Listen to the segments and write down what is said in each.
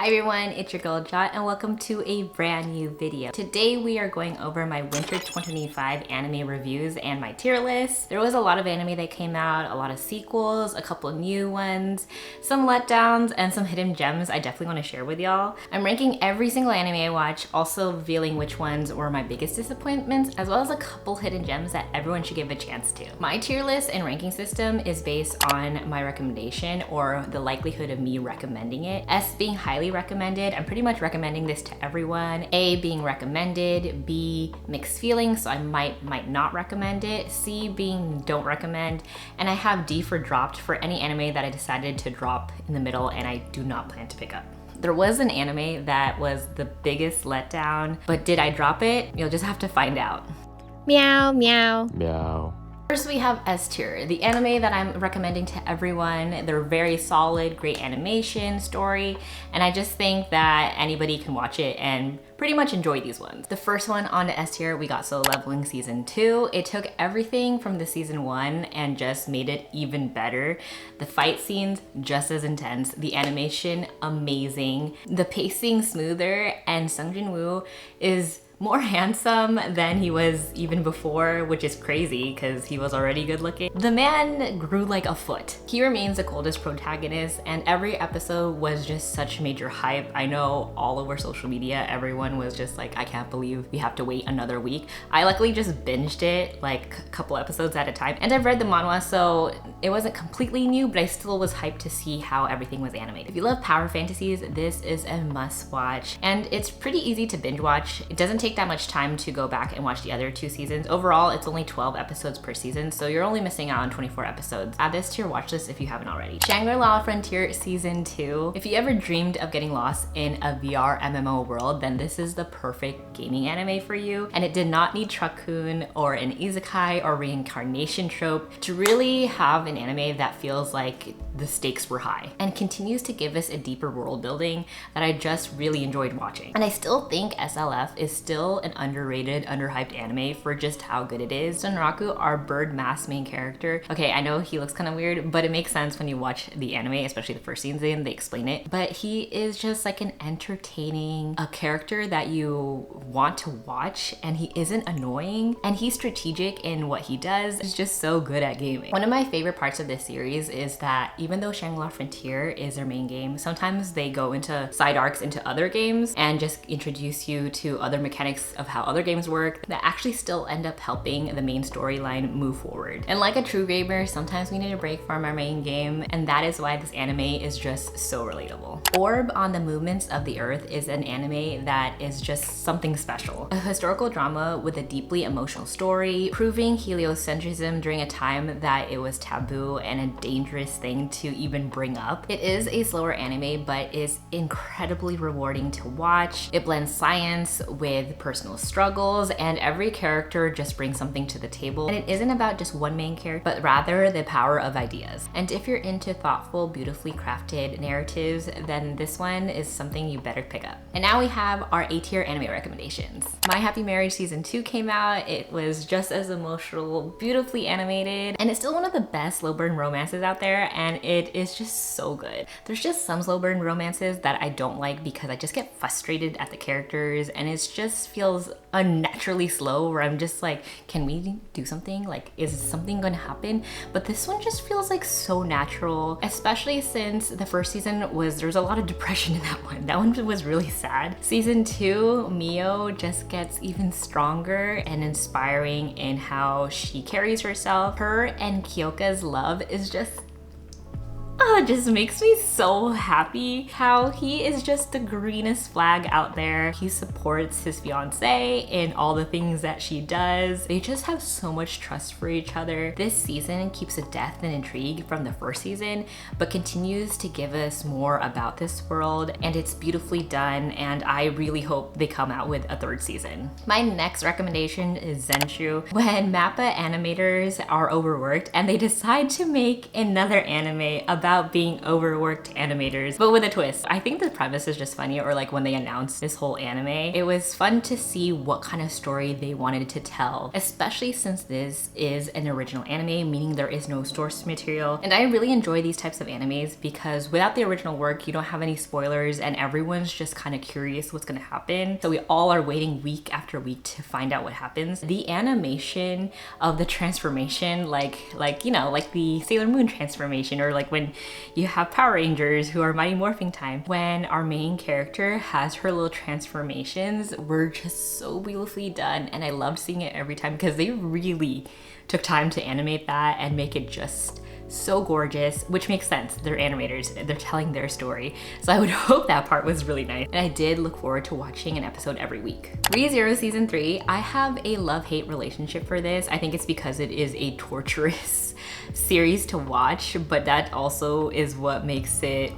Hi everyone, it's your girl Jot and welcome to a brand new video. Today we are going over my winter 2025 anime reviews and my tier list. There was a lot of anime that came out, a lot of sequels, a couple new ones, some letdowns, and some hidden gems I definitely want to share with y'all. I'm ranking every single anime I watch, also revealing which ones were my biggest disappointments, as well as a couple hidden gems that everyone should give a chance to. My tier list and ranking system is based on my recommendation or the likelihood of me recommending it. S being highly recommended, I'm pretty much recommending this to everyone. A being recommended, B mixed feelings, so I might not recommend it. C being don't recommend, and I have D for dropped for any anime that I decided to drop in the middle and I do not plan to pick up. There was an anime that was the biggest letdown, but did I drop it? You'll just have to find out. Meow, meow. Meow. First we have S tier, the anime that I'm recommending to everyone. They're very solid, great animation, story, and I just think that anybody can watch it and pretty much enjoy these ones. The first one on the S tier, we got Solo Leveling Season 2. It took everything from the Season 1 and just made it even better. The fight scenes, just as intense. The animation, amazing. The pacing, smoother, and Sung Jin-woo is more handsome than he was even before, which is crazy because he was already good looking. The man grew like a foot. He remains the coldest protagonist and every episode was just such major hype. I know all over social media, everyone was just like, I can't believe we have to wait another week. I luckily just binged it like a couple episodes at a time, and I've read the manhwa, so it wasn't completely new, but I still was hyped to see how everything was animated. If you love power fantasies, this is a must watch, and it's pretty easy to binge watch. It doesn't take that much time to go back and watch the other two seasons. Overall, it's only 12 episodes per season, so you're only missing out on 24 episodes. Add this to your watch list if you haven't already. Shangri-La Frontier Season 2. If you ever dreamed of getting lost in a VR MMO world, then this is the perfect gaming anime for you. And it did not need Truck-kun or an isekai or reincarnation trope to really have an anime that feels like the stakes were high and continues to give us a deeper world building that I just really enjoyed watching. And I still think SLF is still an underrated, underhyped anime for just how good it is. Sunraku, our bird mask main character. Okay, I know he looks kind of weird, but it makes sense when you watch the anime, especially the first season, they explain it. But he is just like an entertaining character that you want to watch, and he isn't annoying, and he's strategic in what he does. He's just so good at gaming. One of my favorite parts of this series is that even though Shangri-La Frontier is their main game, sometimes they go into side arcs into other games and just introduce you to other mechanics of how other games work that actually still end up helping the main storyline move forward. And like a true gamer, sometimes we need a break from our main game, and that is why this anime is just so relatable. Orb on the Movements of the Earth is an anime that is just something special. A historical drama with a deeply emotional story, proving heliocentrism during a time that it was taboo and a dangerous thing to even bring up. It is a slower anime, but is incredibly rewarding to watch. It blends science with personal struggles, and every character just brings something to the table. And it isn't about just one main character, but rather the power of ideas. And if you're into thoughtful, beautifully crafted narratives, then this one is something you better pick up. And now we have our A tier anime recommendations. My Happy Marriage Season 2 came out. It was just as emotional, beautifully animated, and it's still one of the best slow burn romances out there, and it is just so good. There's just some slow burn romances that I don't like because I just get frustrated at the characters, and it just feels unnaturally slow where I'm just like, can we do something? Like, is something gonna happen? But this one just feels like so natural, especially since the first season there's a lot of depression in that one. That one was really sad. Season 2, Mio just gets even stronger and inspiring in how she carries herself. Her and Kyoka's love is just it just makes me so happy how he is just the greenest flag out there. He supports his fiance in all the things that she does. They just have so much trust for each other. This season keeps a depth and intrigue from the first season, but continues to give us more about this world, and it's beautifully done, and I really hope they come out with a third season. My next recommendation is Zenshu. When MAPPA animators are overworked and they decide to make another anime about about being overworked animators, but with a twist. I think the premise is just funny, or like when they announced this whole anime, it was fun to see what kind of story they wanted to tell, especially since this is an original anime, meaning there is no source material. And I really enjoy these types of animes because without the original work, you don't have any spoilers and everyone's just kind of curious what's gonna happen. So we all are waiting week after week to find out what happens. The animation of the transformation, like the Sailor Moon transformation, or like when you have Power Rangers who are Mighty Morphin Time, when our main character has her little transformations, were just so beautifully done, and I loved seeing it every time because they really took time to animate that and make it just so gorgeous, which makes sense. They're animators, they're telling their story. So I would hope that part was really nice. And I did look forward to watching an episode every week. Re:Zero Season 3, I have a love-hate relationship for this. I think it's because it is a torturous series to watch, but that also is what makes it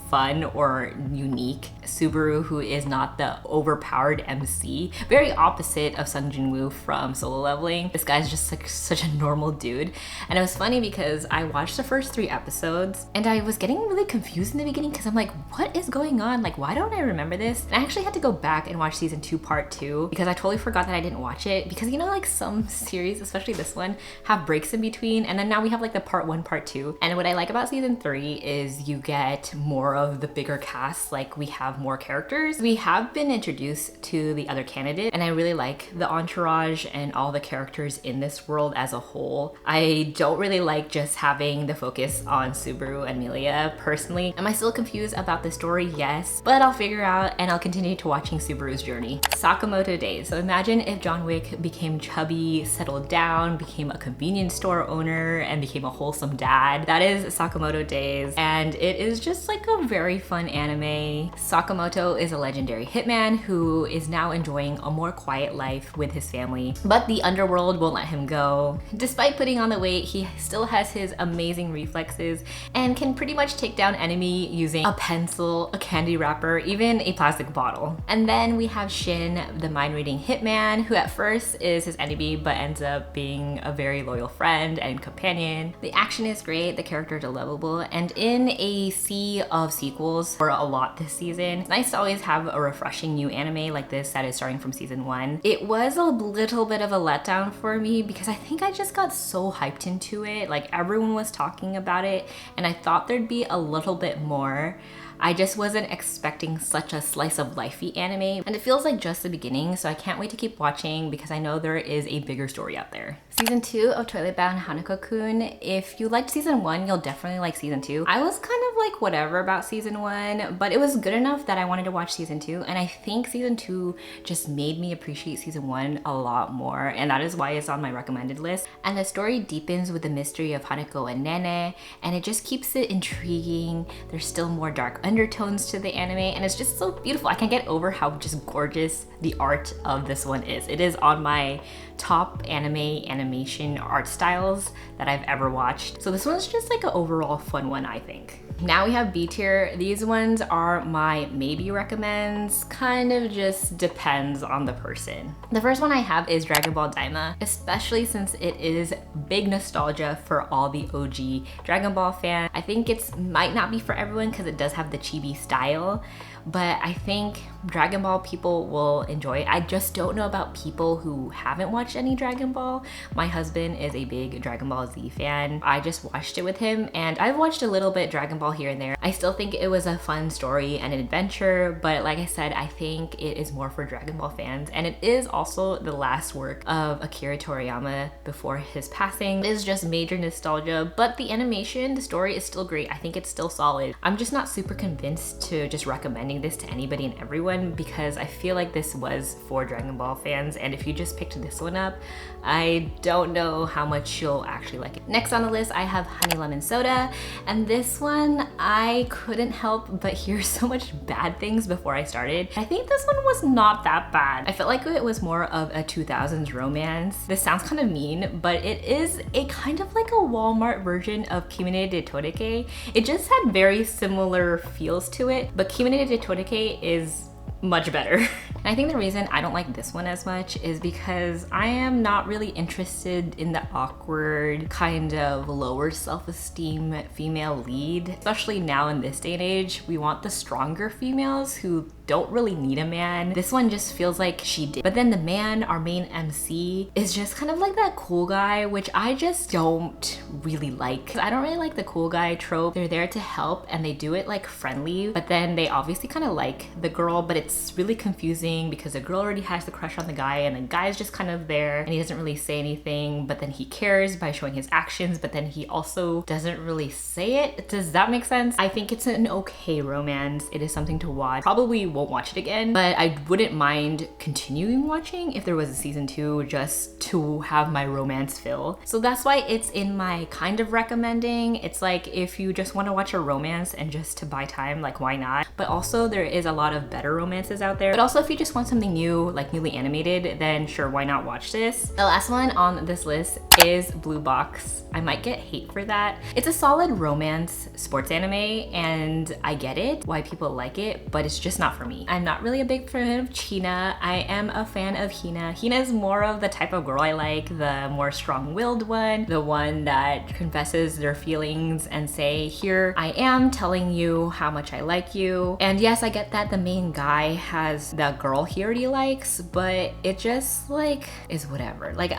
fun or unique. Subaru, who is not the overpowered MC, very opposite of Sung Jin-woo from Solo Leveling. This guy's just like such a normal dude. And it was funny because I watched the first 3 episodes and I was getting really confused in the beginning because I'm like, what is going on? Like, why don't I remember this? And I actually had to go back and watch season 2 part 2 because I totally forgot that I didn't watch it, because you know, like some series, especially this one, have breaks in between, and then now we have like the part 1, part 2. And what I like about season 3 is you get more of the bigger cast. Like, we have more characters. We have been introduced to the other candidates, and I really like the entourage and all the characters in this world as a whole. I don't really like just having the focus on Subaru and Milia personally. Am I still confused about the story? Yes, but I'll figure out, and I'll continue to watching Subaru's journey. Sakamoto days. So imagine if John Wick became chubby, settled down, became a convenience store owner, and became a wholesome dad. That is Sakamoto days, and it is just like a very fun anime. Sakamoto is a legendary hitman who is now enjoying a more quiet life with his family, but the underworld won't let him go. Despite putting on the weight, he still has his amazing reflexes and can pretty much take down enemy using a pencil, a candy wrapper, even a plastic bottle. And then we have Shin, the mind-reading hitman, who at first is his enemy but ends up being a very loyal friend and companion. The action is great, the characters are lovable, and in a sea of sequels for a lot this season, it's nice to always have a refreshing new anime like this that is starting from season 1. It was a little bit of a letdown for me because I think I just got so hyped into it. Like, everyone was talking about it and I thought there'd be a little bit more. I just wasn't expecting such a slice of lifey anime, and it feels like just the beginning, so I can't wait to keep watching because I know there is a bigger story out there. Season 2 of Toilet Bound Hanako-kun. If you liked season 1, you'll definitely like season 2. I was kind of like whatever about season 1, but it was good enough that I wanted to watch season 2, and I think season 2 just made me appreciate season 1 a lot more, and that is why it's on my recommended list. And the story deepens with the mystery of Hanako and Nene, and it just keeps it intriguing. There's still more dark undertones to the anime, and it's just so beautiful. I can't get over how just gorgeous the art of this one is. It is on my top animation art styles that I've ever watched. So this one's just like an overall fun one, I think. Now we have B tier. These ones are my maybe recommends, kind of just depends on the person. The first one I have is Dragon Ball Daima, especially since it is big nostalgia for all the OG Dragon Ball fans. I think it might not be for everyone because it does have the chibi style, but I think Dragon Ball people will enjoy it. I just don't know about people who haven't watched any Dragon Ball. My husband is a big Dragon Ball Z fan. I just watched it with him, and I've watched a little bit Dragon Ball here and there. I still think it was a fun story and an adventure, but like I said, I think it is more for Dragon Ball fans, and it is also the last work of Akira Toriyama before his passing. It is just major nostalgia, but the animation, the story is still great. I think it's still solid. I'm just not super convinced to just recommending this to anybody and everyone because I feel like this was for Dragon Ball fans, and if you just picked this one up, I don't know how much you'll actually like it. Next on the list, I have Honey Lemon Soda, and this one I couldn't help but hear so much bad things before I started. I think this one was not that bad. I felt like it was more of a 2000s romance. This sounds kind of mean, but it is a kind of like a Walmart version of Kimine de Toreke. It just had very similar feels to it, but Kimine de Toreke is much better. And I think the reason I don't like this one as much is because I am not really interested in the awkward, kind of lower self-esteem female lead. Especially now in this day and age, we want the stronger females who don't really need a man. This one just feels like she did. But then the man, our main MC, is just kind of like that cool guy, which I just don't really like. I don't really like the cool guy trope. They're there to help and they do it like friendly, but then they obviously kind of like the girl, but it's really confusing because the girl already has the crush on the guy and the guy's just kind of there and he doesn't really say anything, but then he cares by showing his actions, but then he also doesn't really say it. Does that make sense? I think it's an okay romance. It is something to watch. Probably won't watch it again, but I wouldn't mind continuing watching if there was a season 2 just to have my romance fill. So that's why it's in my kind of recommending. It's like if you just want to watch a romance and just to buy time, like why not? But also there is a lot of better romances out there. But also if you just want something new, like newly animated, then sure, why not watch this? The last one on this list is Blue Box. I might get hate for that. It's a solid romance sports anime and I get it, why people like it, but it's just not for me. I'm not really a big fan of China. I am a fan of Hina. Hina is more of the type of girl I like, the more strong-willed one, the one that confesses their feelings and say, here I am telling you how much I like you. And yes, I get that the main guy has the girl he already likes, but it just like is whatever. Like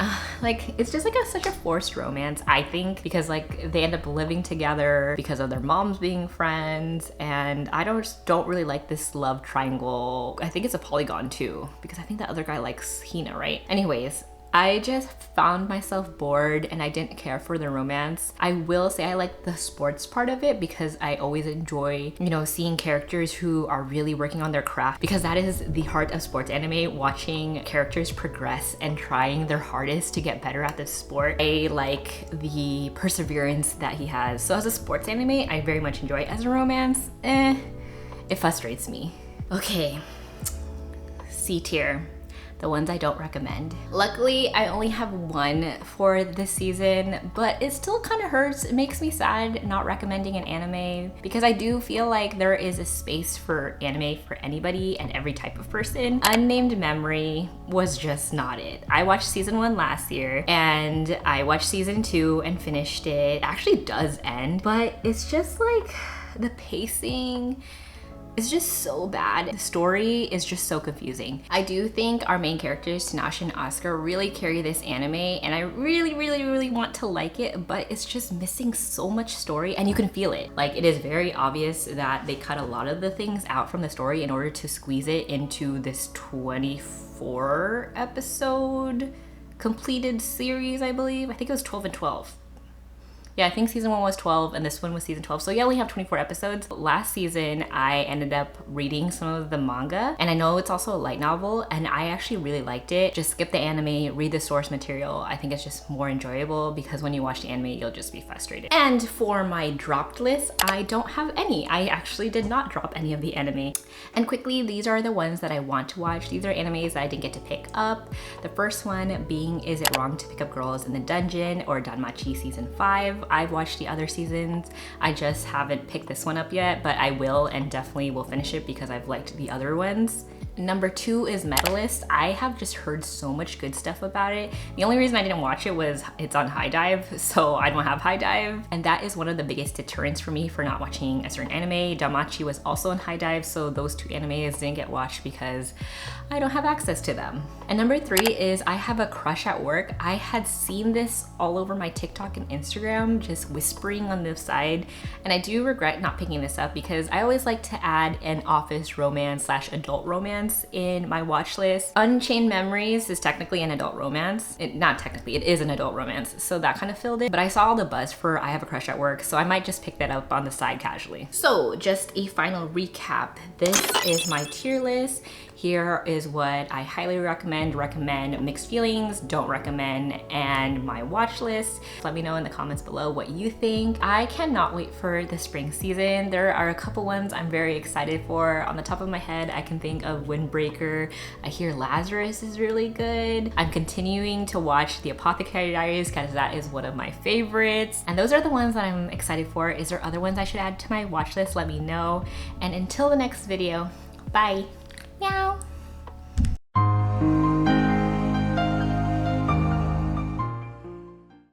it's just like such a forced romance, I think, because like they end up living together because of their moms being friends, and I don't really like this love triangle. I think it's a polygon too, because I think the other guy likes Hina, right? Anyways, I just found myself bored and I didn't care for the romance. I will say I like the sports part of it because I always enjoy, you know, seeing characters who are really working on their craft, because that is the heart of sports anime, watching characters progress and trying their hardest to get better at this sport. I like the perseverance that he has. So as a sports anime, I very much enjoy it. As a romance, it frustrates me. Okay, C tier. The ones I don't recommend. Luckily, I only have one for this season, but it still kind of hurts. It makes me sad not recommending an anime because I do feel like there is a space for anime for anybody and every type of person. Unnamed Memory was just not it. I watched season 1 last year and I watched season 2 and finished it. It actually does end, but it's just like the pacing is just so bad. The story is just so confusing. I do think our main characters, Tinashe and Asuka, really carry this anime and I really want to like it, but it's just missing so much story and you can feel it. Like, it is very obvious that they cut a lot of the things out from the story in order to squeeze it into this 24 episode completed series, I believe. I think it was 12 and 12. Yeah, I think season 1 was 12 and this one was season 12. So yeah, we have 24 episodes. Last season, I ended up reading some of the manga, and I know it's also a light novel and I actually really liked it. Just skip the anime, read the source material. I think it's just more enjoyable because when you watch the anime, you'll just be frustrated. And for my dropped list, I don't have any. I actually did not drop any of the anime. And quickly, these are the ones that I want to watch. These are animes that I didn't get to pick up. The first one being Is It Wrong to Pick Up Girls in the Dungeon, or Danmachi season 5. I've watched the other seasons. I just haven't picked this one up yet, but I will and definitely will finish it because I've liked the other ones. Number 2 is Medalist. I have just heard so much good stuff about it. The only reason I didn't watch it was it's on High Dive, so I don't have High Dive. And that is one of the biggest deterrents for me for not watching a certain anime. Danmachi was also on High Dive, so those 2 animes didn't get watched because I don't have access to them. And number 3 is I Have a Crush at Work. I had seen this all over my TikTok and Instagram, just whispering on the side. And I do regret not picking this up because I always like to add an office romance / adult romance in my watch list. Unchained Memories is technically an adult romance. Not technically, it is an adult romance, so that kind of filled it. But I saw all the buzz for I Have a Crush at Work, so I might just pick that up on the side casually. So just a final recap. This is my tier list. Here is what I highly recommend, mixed feelings, don't recommend, and my watch list. Let me know in the comments below what you think. I cannot wait for the spring season. There are a couple ones I'm very excited for. On the top of my head, I can think of Windbreaker. I hear Lazarus is really good. I'm continuing to watch The Apothecary Diaries because that is one of my favorites. And those are the ones that I'm excited for. Is there other ones I should add to my watch list? Let me know. And until the next video, bye. Meow.